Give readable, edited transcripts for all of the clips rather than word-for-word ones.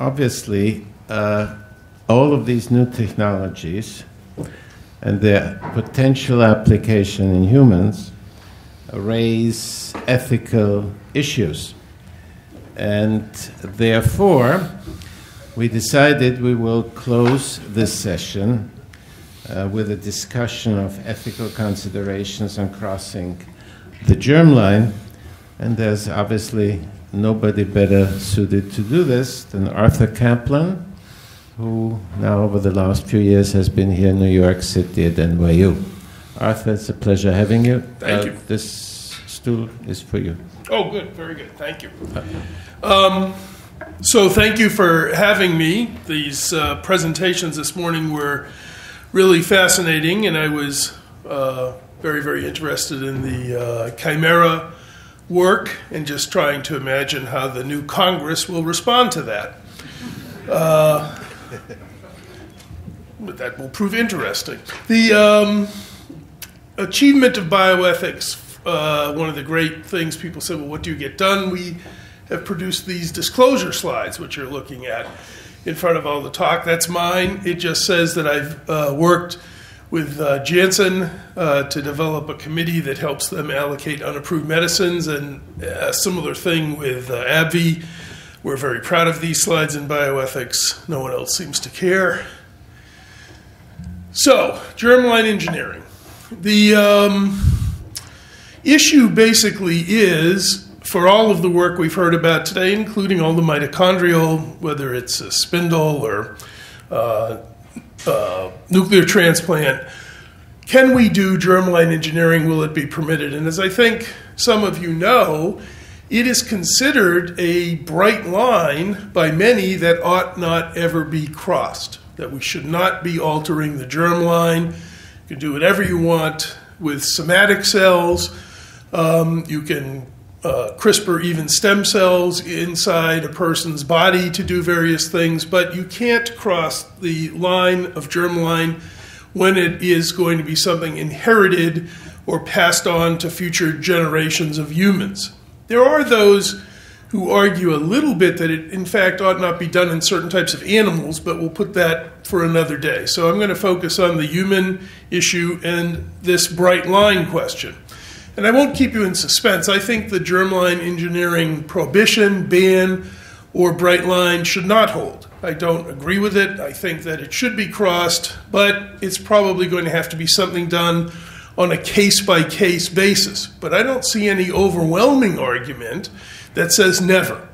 obviously, all of these new technologies and their potential application in humans raise ethical issues. And therefore, we decided we will close this session with a discussion of ethical considerations on crossing the germline. And there's obviously nobody better suited to do this than Arthur Caplan, who now over the last few years has been here in New York City at NYU. Arthur, it's a pleasure having you. Thank you. This stool is for you. Oh, good. Very good. Thank you. So thank you for having me. These presentations this morning were really fascinating, and I was very, very interested in the Chimera work and just trying to imagine how the new Congress will respond to that. But that will prove interesting. The achievement of bioethics, one of the great things people say, well, what do you get done? We have produced these disclosure slides, which you're looking at in front of all the talk. That's mine. It just says that I've worked with Janssen to develop a committee that helps them allocate unapproved medicines, and a similar thing with AbbVie. We're very proud of these slides in bioethics. No one else seems to care. So, germline engineering. The issue basically is, for all of the work we've heard about today, including all the mitochondrial, whether it's a spindle or nuclear transplant, can we do germline engineering? Will it be permitted? And as I think some of you know, it is considered a bright line by many that ought not ever be crossed, that we should not be altering the germline. You can do whatever you want with somatic cells. You can CRISPR even stem cells inside a person's body to do various things, but you can't cross the line of germline when it is going to be something inherited or passed on to future generations of humans. There are those who argue a little bit that it, in fact, ought not be done in certain types of animals, but we'll put that for another day. So I'm going to focus on the human issue and this bright line question. And I won't keep you in suspense. I think the germline engineering prohibition, ban, or bright line should not hold. I don't agree with it. I think that it should be crossed, but it's probably going to have to be something done on a case-by-case basis. But I don't see any overwhelming argument that says never.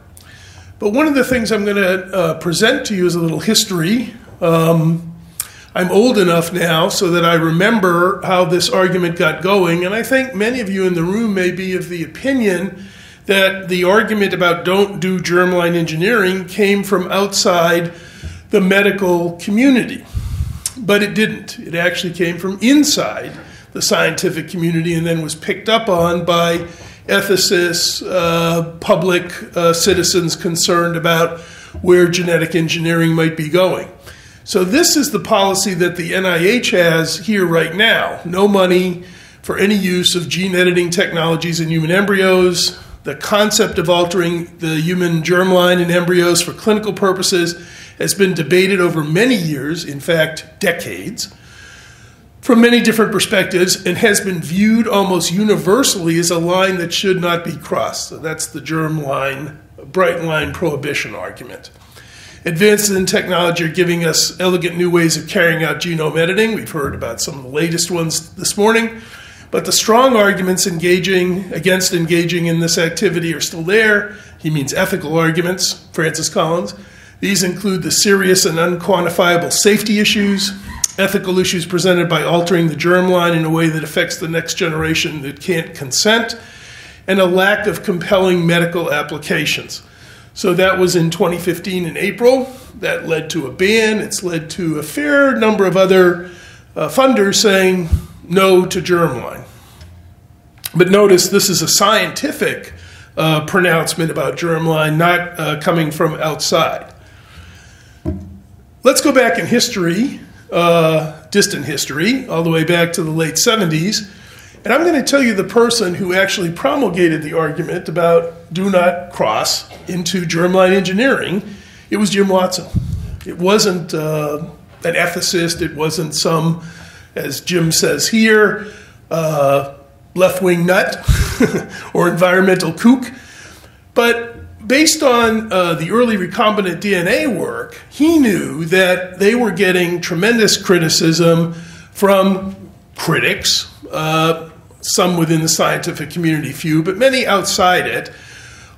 But one of the things I'm going to present to you is a little history. I'm old enough now so that I remember how this argument got going, and I think many of you in the room may be of the opinion that the argument about don't do germline engineering came from outside the medical community. But it didn't. It actually came from inside the scientific community and then was picked up on by ethicists, public citizens concerned about where genetic engineering might be going. So this is the policy that the NIH has here right now. No money for any use of gene editing technologies in human embryos. The concept of altering the human germline in embryos for clinical purposes has been debated over many years, in fact, decades, from many different perspectives, and has been viewed almost universally as a line that should not be crossed. So that's the germline, bright line prohibition argument. Advances in technology are giving us elegant new ways of carrying out genome editing. We've heard about some of the latest ones this morning. But the strong arguments against engaging in this activity are still there. He means ethical arguments, Francis Collins. These include the serious and unquantifiable safety issues, ethical issues presented by altering the germline in a way that affects the next generation that can't consent, and a lack of compelling medical applications. So that was in 2015 in April. That led to a ban. It's led to a fair number of other funders saying no to germline. But notice this is a scientific pronouncement about germline, not coming from outside. Let's go back in history, distant history, all the way back to the late 70s. And I'm going to tell you the person who actually promulgated the argument about do not cross into germline engineering. it was Jim Watson. It wasn't an ethicist. It wasn't some, as Jim says here, left-wing nut or environmental kook. But based on the early recombinant DNA work, he knew that they were getting tremendous criticism from critics, some within the scientific community, few, but many outside it,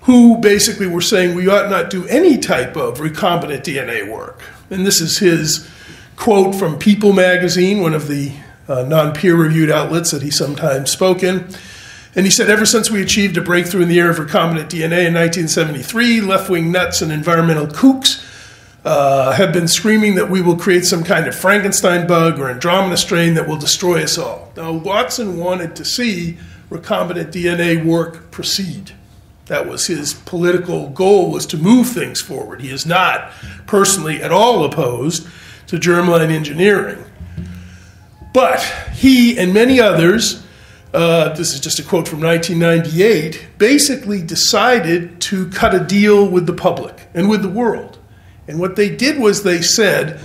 who basically were saying we ought not do any type of recombinant DNA work. And this is his quote from People magazine, one of the non-peer-reviewed outlets that he sometimes spoke in. And he said, ever since we achieved a breakthrough in the area of recombinant DNA in 1973, left-wing nuts and environmental kooks have been screaming that we will create some kind of Frankenstein bug or Andromeda strain that will destroy us all. Now, Watson wanted to see recombinant DNA work proceed. That was his political goal, was to move things forward. He is not personally at all opposed to germline engineering. But he and many others, this is just a quote from 1998, basically decided to cut a deal with the public and with the world. And what they did was they said,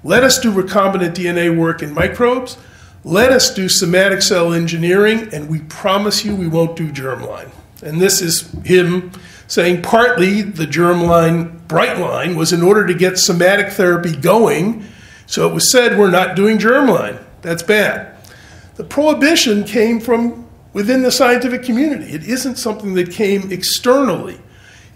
let us do recombinant DNA work in microbes, let us do somatic cell engineering, and we promise you we won't do germline. And this is him saying partly the germline bright line was in order to get somatic therapy going, so it was said we're not doing germline. That's bad. The prohibition came from within the scientific community. It isn't something that came externally.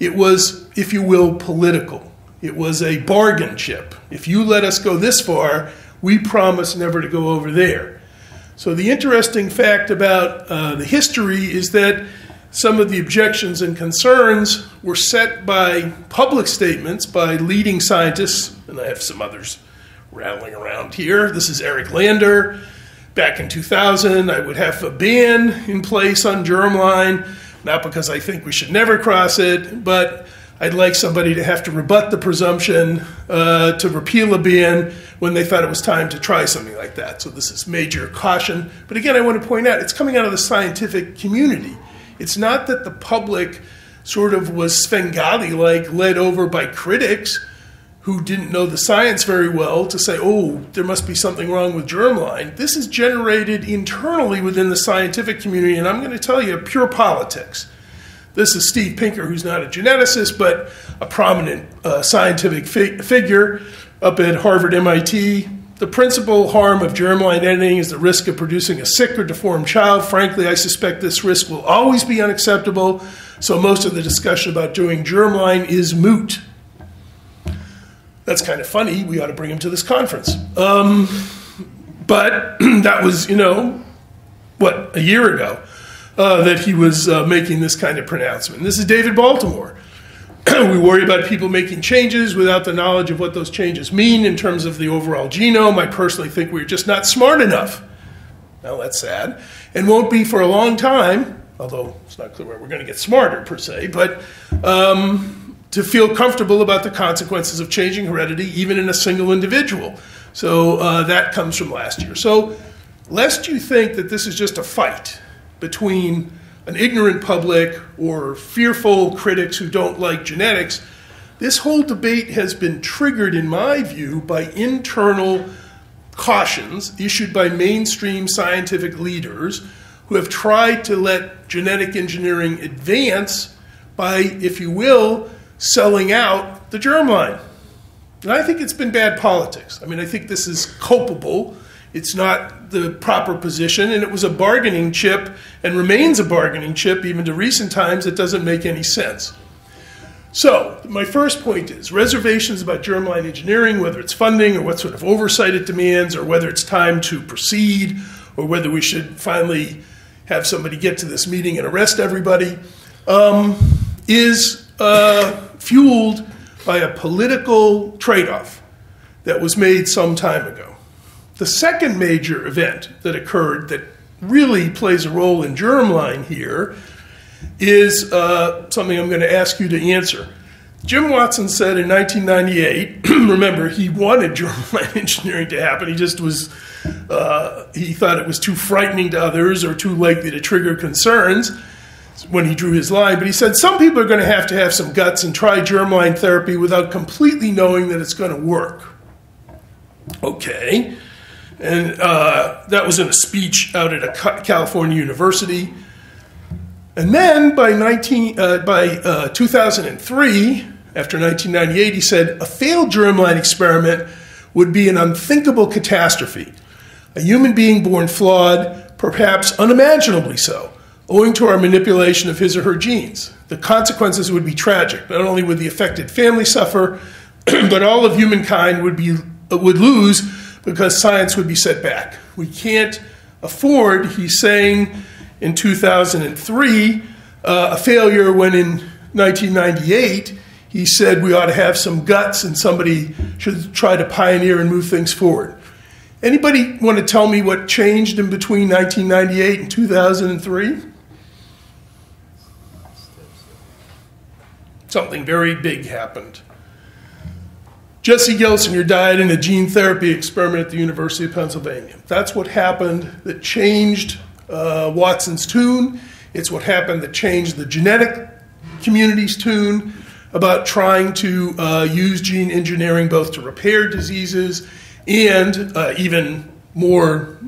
It was, if you will, political. It was a bargain chip. If you let us go this far, we promise never to go over there. So the interesting fact about the history is that some of the objections and concerns were set by public statements by leading scientists, and I have some others rattling around here. This is Eric Lander. Back in 2000, I would have a ban in place on germline, not because I think we should never cross it, but I'd like somebody to have to rebut the presumption to repeal a ban when they thought it was time to try something like that. So this is major caution. But again, I want to point out, it's coming out of the scientific community. It's not that the public sort of was Svengali-like led over by critics who didn't know the science very well to say, oh, there must be something wrong with germline. This is generated internally within the scientific community, and I'm going to tell you, pure politics. This is Steve Pinker, who's not a geneticist, but a prominent scientific figure up at Harvard, MIT. The principal harm of germline editing is the risk of producing a sick or deformed child. Frankly, I suspect this risk will always be unacceptable, so most of the discussion about doing germline is moot. That's kind of funny. We ought to bring him to this conference. But that was, a year ago that he was making this kind of pronouncement. This is David Baltimore. We worry about people making changes without the knowledge of what those changes mean in terms of the overall genome. I personally think we're just not smart enough. Well, that's sad. And won't be for a long time, although it's not clear where we're going to get smarter per se, but to feel comfortable about the consequences of changing heredity, even in a single individual. So that comes from last year. So lest you think that this is just a fight between an ignorant public or fearful critics who don't like genetics, this whole debate has been triggered, in my view, by internal cautions issued by mainstream scientific leaders who have tried to let genetic engineering advance by, if you will, selling out the germline. And I think it's been bad politics. I mean, I think this is culpable. It's not the proper position, and it was a bargaining chip and remains a bargaining chip even to recent times. It doesn't make any sense. So my first point is reservations about germline engineering, whether it's funding or what sort of oversight it demands or whether it's time to proceed or whether we should finally have somebody get to this meeting and arrest everybody, is fueled by a political trade-off that was made some time ago. The second major event that occurred that really plays a role in germline here is something I'm going to ask you to answer. Jim Watson said in 1998, remember, he wanted germline engineering to happen. He just was, he thought it was too frightening to others or too likely to trigger concerns. when he drew his line, but he said some people are going to have some guts and try germline therapy without completely knowing that it's going to work. Okay. And that was in a speech out at a California university. And then by 2003, after 1998, he said, a failed germline experiment would be an unthinkable catastrophe. A human being born flawed, perhaps unimaginably so, owing to our manipulation of his or her genes. The consequences would be tragic. Not only would the affected family suffer, but all of humankind would lose because science would be set back. We can't afford, he's saying in 2003, a failure when in 1998 he said we ought to have some guts and somebody should try to pioneer and move things forward. Anybody want to tell me what changed in between 1998 and 2003? Something very big happened. Jesse Gelsinger died in a gene therapy experiment at the University of Pennsylvania. That's what happened that changed Watson's tune. It's what happened that changed the genetic community's tune about trying to use gene engineering both to repair diseases and even more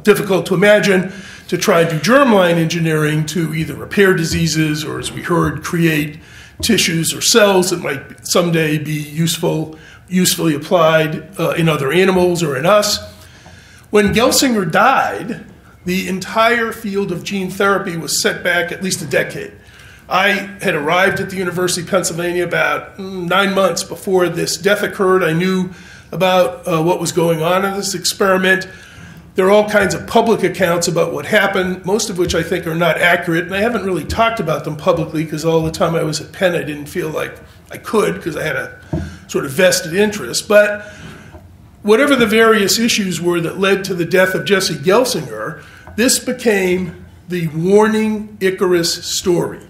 difficult to imagine, to try to do germline engineering to either repair diseases or, as we heard, create tissues or cells that might someday be usefully applied in other animals or in us. When Gelsinger died, the entire field of gene therapy was set back at least a decade. I had arrived at the University of Pennsylvania about 9 months before this death occurred. I knew about what was going on in this experiment. There are all kinds of public accounts about what happened, most of which I think are not accurate, and I haven't really talked about them publicly because all the time I was at Penn I didn't feel like I could because I had a sort of vested interest. But whatever the various issues were that led to the death of Jesse Gelsinger, this became the warning Icarus story.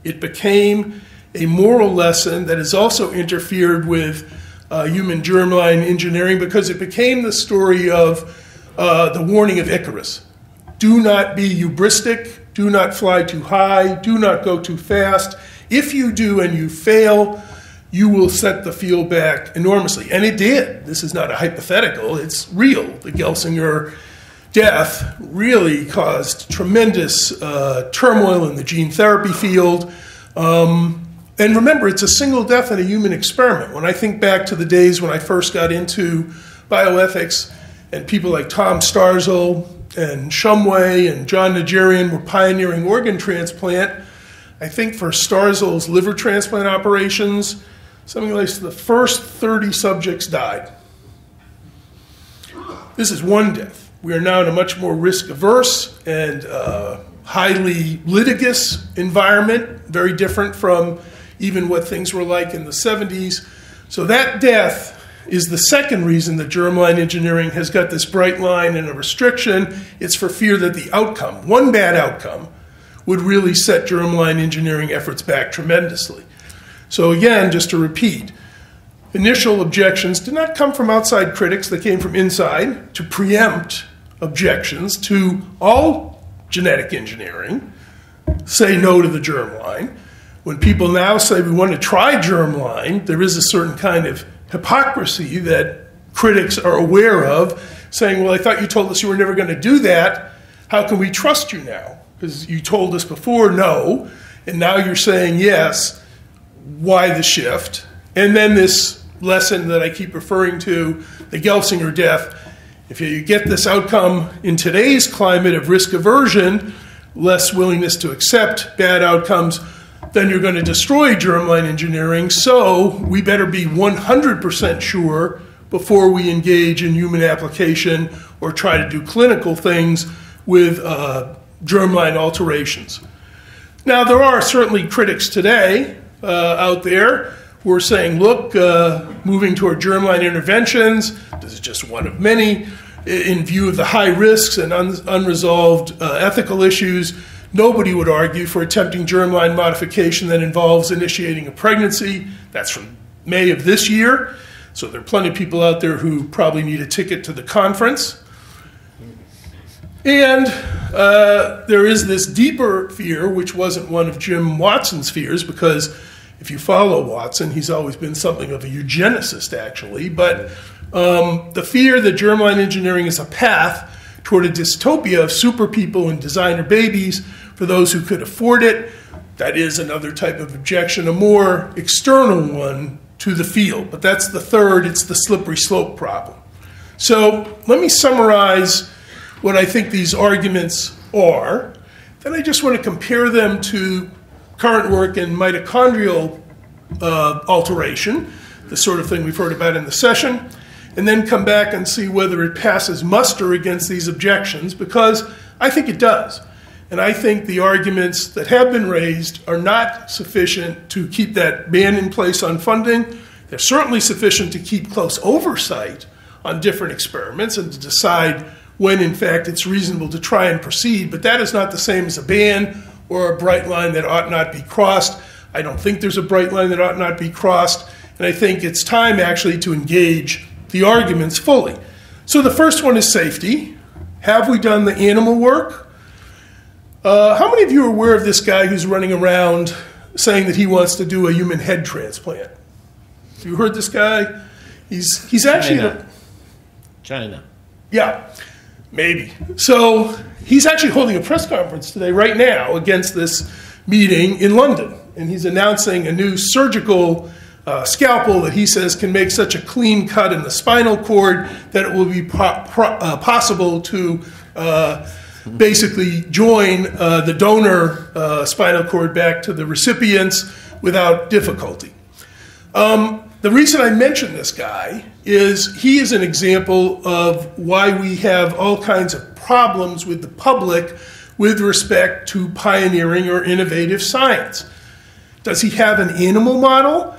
It became a moral lesson that has also interfered with human germline engineering because it became the story of the warning of Icarus. Do not be hubristic, do not fly too high, do not go too fast. If you do and you fail, you will set the field back enormously. And it did. This is not a hypothetical, it's real. The Gelsinger death really caused tremendous turmoil in the gene therapy field. And remember, it's a single death in a human experiment. When I think back to the days when I first got into bioethics and people like Tom Starzl and Shumway and John Nigerian were pioneering organ transplant, I think for Starzl's liver transplant operations, something like the first 30 subjects died. This is one death. We are now in a much more risk-averse and highly litigious environment, very different from even what things were like in the 70s. So that death is the second reason that germline engineering has got this bright line and a restriction. It's for fear that the outcome, one bad outcome, would really set germline engineering efforts back tremendously. So again, just to repeat, initial objections did not come from outside critics, they came from inside to preempt objections to all genetic engineering, say no to the germline. When people now say we want to try germline, there is a certain kind of hypocrisy that critics are aware of, saying, well, I thought you told us you were never going to do that. How can we trust you now? Because you told us before no, and now you're saying yes. Why the shift? And then this lesson that I keep referring to, the Gelsinger death. If you get this outcome in today's climate of risk aversion, less willingness to accept bad outcomes, then you're going to destroy germline engineering. So we better be 100% sure before we engage in human application or try to do clinical things with germline alterations. Now, there are certainly critics today out there who are saying, look, moving toward germline interventions, this is just one of many, in view of the high risks and unresolved ethical issues, nobody would argue for attempting germline modification that involves initiating a pregnancy. That's from May of this year. So there are plenty of people out there who probably need a ticket to the conference. And there is this deeper fear, which wasn't one of Jim Watson's fears, because if you follow Watson, he's always been something of a eugenicist, actually. But the fear that germline engineering is a path toward a dystopia of super people and designer babies for those who could afford it, that is another type of objection, a more external one to the field. But that's the third, it's the slippery slope problem. So let me summarize what I think these arguments are. Then I just want to compare them to current work in mitochondrial alteration, the sort of thing we've heard about in the session, and then come back and see whether it passes muster against these objections, because I think it does. And I think the arguments that have been raised are not sufficient to keep that ban in place on funding. They're certainly sufficient to keep close oversight on different experiments and to decide when, in fact, it's reasonable to try and proceed. But that is not the same as a ban or a bright line that ought not be crossed. I don't think there's a bright line that ought not be crossed. And I think it's time, actually, to engage the arguments fully. So the first one is safety. Have we done the animal work? How many of you are aware of this guy who's running around saying that he wants to do a human head transplant? Have you heard this guy? He's actually... China. Yeah, maybe. So he's actually holding a press conference today, right now, against this meeting in London. And he's announcing a new surgical scalpel that he says can make such a clean cut in the spinal cord that it will be possible to basically join the donor spinal cord back to the recipients without difficulty. The reason I mention this guy is he is an example of why we have all kinds of problems with the public with respect to pioneering or innovative science. Does he have an animal model?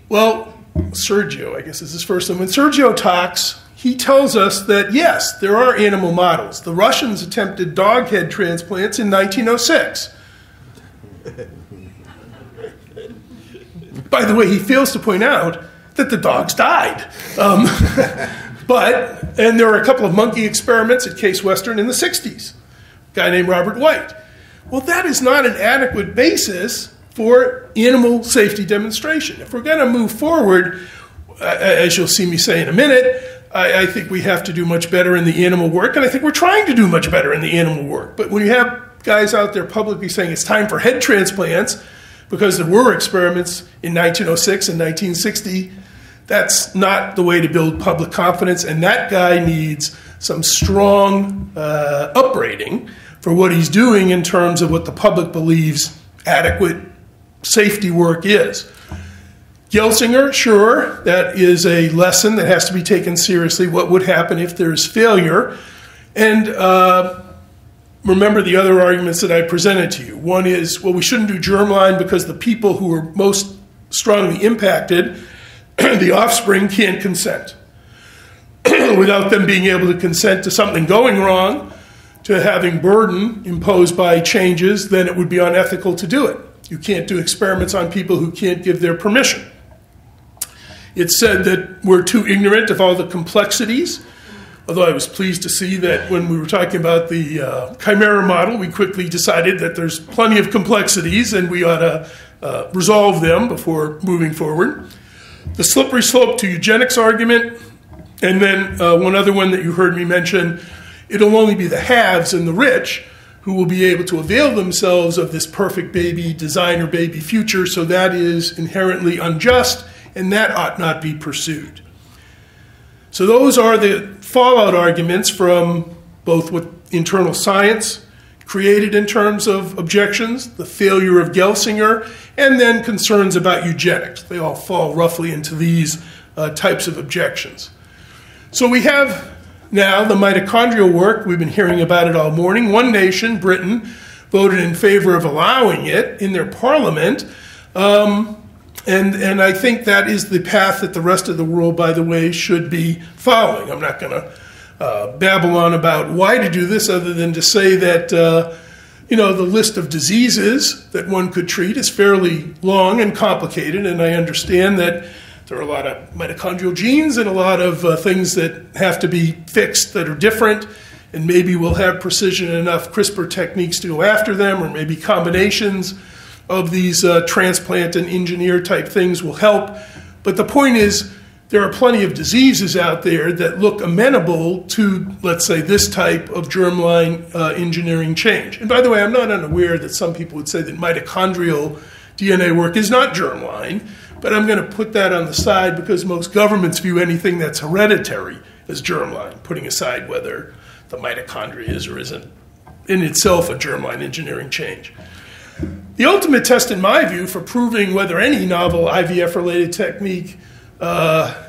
Well, Sergio, I guess is his first name. When Sergio talks, he tells us that, yes, there are animal models. The Russians attempted dog head transplants in 1906. By the way, he fails to point out that the dogs died. And there were a couple of monkey experiments at Case Western in the 60s. A guy named Robert White. Well, that is not an adequate basis for animal safety demonstration. If we're going to move forward, as you'll see me say in a minute, I think we have to do much better in the animal work, and I think we're trying to do much better in the animal work. But when you have guys out there publicly saying it's time for head transplants, because there were experiments in 1906 and 1960, that's not the way to build public confidence, and that guy needs some strong upbraiding for what he's doing in terms of what the public believes adequate safety work is. Gelsinger, sure, that is a lesson that has to be taken seriously. What would happen if there's failure? And remember the other arguments that I presented to you. One is, well, we shouldn't do germline because the people who are most strongly impacted, the offspring, can't consent. Without them being able to consent to something going wrong, to having burden imposed by changes, then it would be unethical to do it. You can't do experiments on people who can't give their permission. It's said that we're too ignorant of all the complexities, although I was pleased to see that when we were talking about the chimera model, we quickly decided that there's plenty of complexities and we ought to resolve them before moving forward. The slippery slope to eugenics argument, and then one other one that you heard me mention, it'll only be the haves and the rich who will be able to avail themselves of this perfect baby, designer baby future, so that is inherently unjust, and that ought not be pursued. So those are the fallout arguments from both what internal science created in terms of objections, the failure of Gelsinger, and then concerns about eugenics. They all fall roughly into these types of objections. So we have now the mitochondrial work. We've been hearing about it all morning. One nation, Britain, voted in favor of allowing it in their parliament. And I think that is the path that the rest of the world, by the way, should be following. I'm not going to babble on about why to do this other than to say that, the list of diseases that one could treat is fairly long and complicated, and I understand that there are a lot of mitochondrial genes and a lot of things that have to be fixed that are different, and maybe we'll have precision enough CRISPR techniques to go after them, or maybe combinations of these transplant and engineer type things will help. But the point is, there are plenty of diseases out there that look amenable to, let's say, this type of germline engineering change. And by the way, I'm not unaware that some people would say that mitochondrial DNA work is not germline, but I'm going to put that on the side because most governments view anything that's hereditary as germline, putting aside whether the mitochondria is or isn't in itself a germline engineering change. The ultimate test, in my view, for proving whether any novel IVF-related technique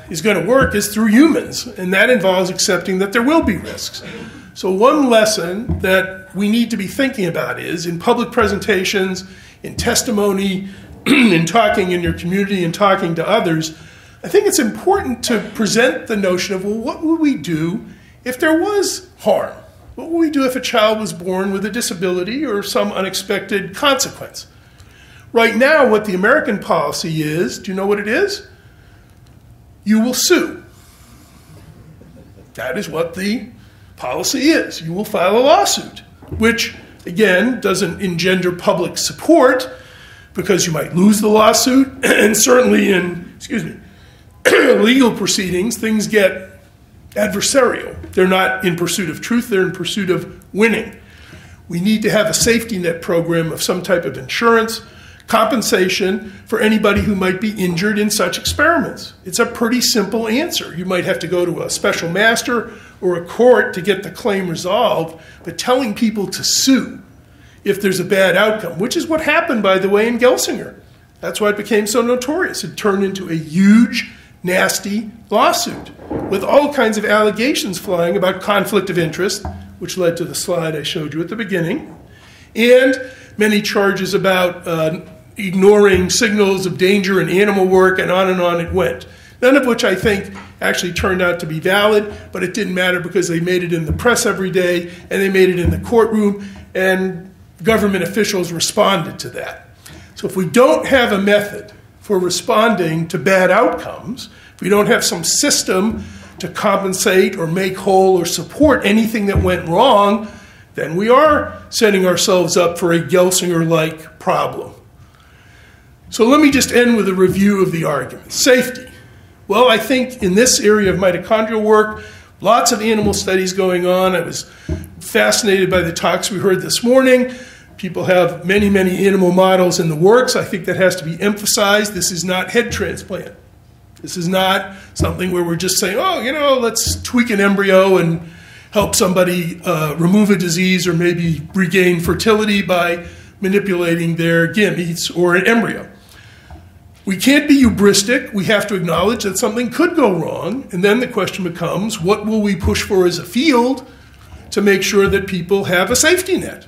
is going to work is through humans, and that involves accepting that there will be risks. So one lesson that we need to be thinking about is in public presentations, in testimony, in talking in your community and talking to others, I think it's important to present the notion of, well, what would we do if there was harm? What would we do if a child was born with a disability or some unexpected consequence? Right now, what the American policy is, do you know what it is? You will sue. That is what the policy is. You will file a lawsuit, which, again, doesn't engender public support because you might lose the lawsuit. And certainly in, legal proceedings, things get adversarial. They're not in pursuit of truth, they're in pursuit of winning. We need to have a safety net program of some type of insurance, compensation for anybody who might be injured in such experiments. It's a pretty simple answer. You might have to go to a special master or a court to get the claim resolved, but telling people to sue if there's a bad outcome, which is what happened, by the way, in Gelsinger. That's why it became so notorious. It turned into a huge, nasty lawsuit with all kinds of allegations flying about conflict of interest, which led to the slide I showed you at the beginning, and many charges about ignoring signals of danger in animal work, and on it went. None of which I think actually turned out to be valid, but it didn't matter because they made it in the press every day, and they made it in the courtroom, and government officials responded to that. So if we don't have a method for responding to bad outcomes, if we don't have some system to compensate or make whole or support anything that went wrong, then we are setting ourselves up for a Gelsinger-like problem. So let me just end with a review of the argument. Safety. Well, I think in this area of mitochondrial work, lots of animal studies going on. I was fascinated by the talks we heard this morning. People have many, many animal models in the works. I think that has to be emphasized. This is not head transplant. This is not something where we're just saying, oh, let's tweak an embryo and help somebody remove a disease or maybe regain fertility by manipulating their gametes or an embryo. We can't be hubristic. We have to acknowledge that something could go wrong. And then the question becomes, what will we push for as a field to make sure that people have a safety net?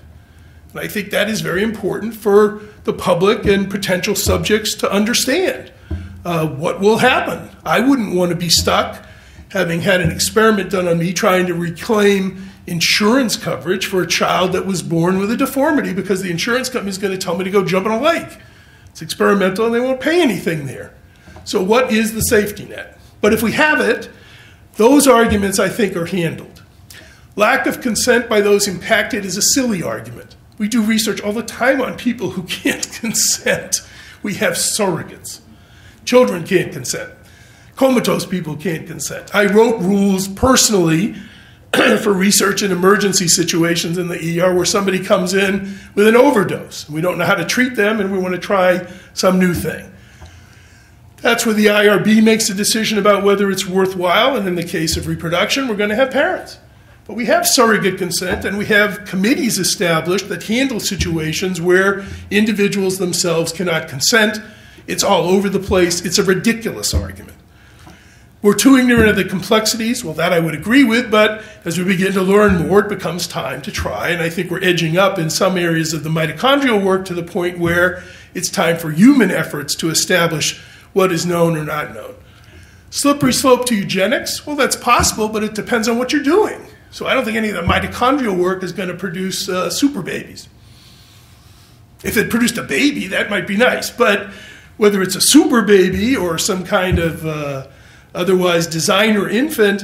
And I think that is very important for the public and potential subjects to understand. What will happen? I wouldn't want to be stuck having had an experiment done on me trying to reclaim insurance coverage for a child that was born with a deformity because the insurance company is going to tell me to go jump in a lake. It's experimental and they won't pay anything there. So what is the safety net? But if we have it, those arguments I think are handled. Lack of consent by those impacted is a silly argument. We do research all the time on people who can't consent. We have surrogates. Children can't consent. Comatose people can't consent. I wrote rules personally for research in emergency situations in the ER where somebody comes in with an overdose. We don't know how to treat them and we want to try some new thing. That's where the IRB makes a decision about whether it's worthwhile, and in the case of reproduction, we're going to have parents. But we have surrogate consent, and we have committees established that handle situations where individuals themselves cannot consent. It's all over the place. It's a ridiculous argument. We're too ignorant of the complexities. Well, that I would agree with, but as we begin to learn more, it becomes time to try, and I think we're edging up in some areas of the mitochondrial work to the point where it's time for human efforts to establish what is known or not known. Slippery slope to eugenics? Well, that's possible, but it depends on what you're doing. So I don't think any of the mitochondrial work is going to produce super babies. If it produced a baby, that might be nice, but whether it's a super baby or some kind of otherwise designer infant,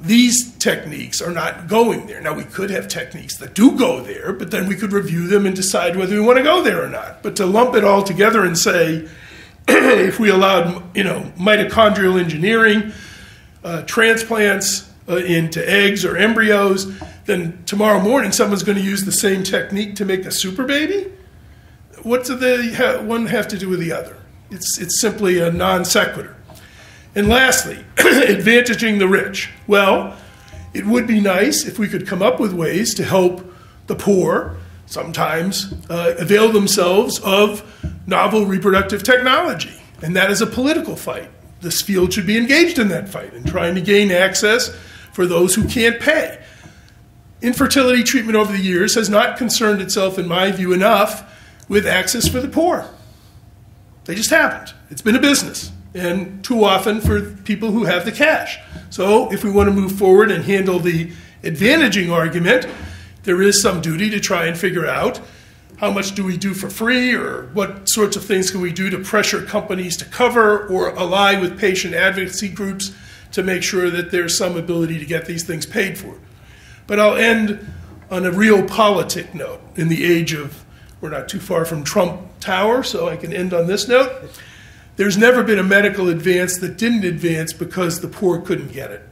these techniques are not going there. Now, we could have techniques that do go there, but then we could review them and decide whether we want to go there or not. But to lump it all together and say, if we allowed, mitochondrial engineering, transplants into eggs or embryos, then tomorrow morning someone's going to use the same technique to make a super baby? What do one have to do with the other? It's simply a non sequitur. And lastly, advantaging the rich. Well, it would be nice if we could come up with ways to help the poor sometimes avail themselves of novel reproductive technology. And that is a political fight. This field should be engaged in that fight and trying to gain access for those who can't pay. Infertility treatment over the years has not concerned itself, in my view, enough with access for the poor. They just haven't. It's been a business, and too often for people who have the cash. So if we want to move forward and handle the advantaging argument, there is some duty to try and figure out how much do we do for free, or what sorts of things can we do to pressure companies to cover or ally with patient advocacy groups to make sure that there's some ability to get these things paid for. But I'll end on a real politic note. In the age of, we're not too far from Trump Tower, so I can end on this note. There's never been a medical advance that didn't advance because the poor couldn't get it.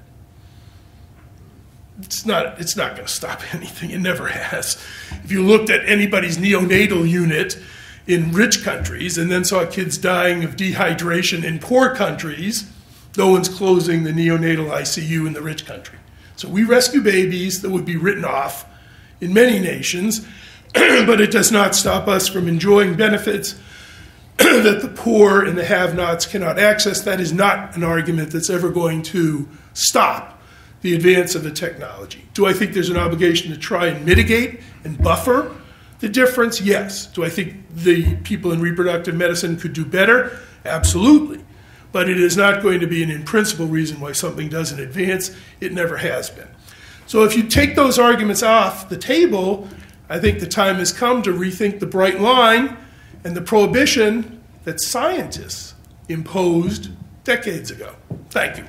It's not going to stop anything. It never has. If you looked at anybody's neonatal unit in rich countries and then saw kids dying of dehydration in poor countries, no one's closing the neonatal ICU in the rich country. So we rescue babies that would be written off in many nations, but it does not stop us from enjoying benefits that the poor and the have-nots cannot access. That is not an argument that's ever going to stop the advance of the technology. Do I think there's an obligation to try and mitigate and buffer the difference? Yes. Do I think the people in reproductive medicine could do better? Absolutely. But it is not going to be an in-principle reason why something doesn't advance. It never has been. So if you take those arguments off the table, I think the time has come to rethink the bright line and the prohibition that scientists imposed decades ago. Thank you.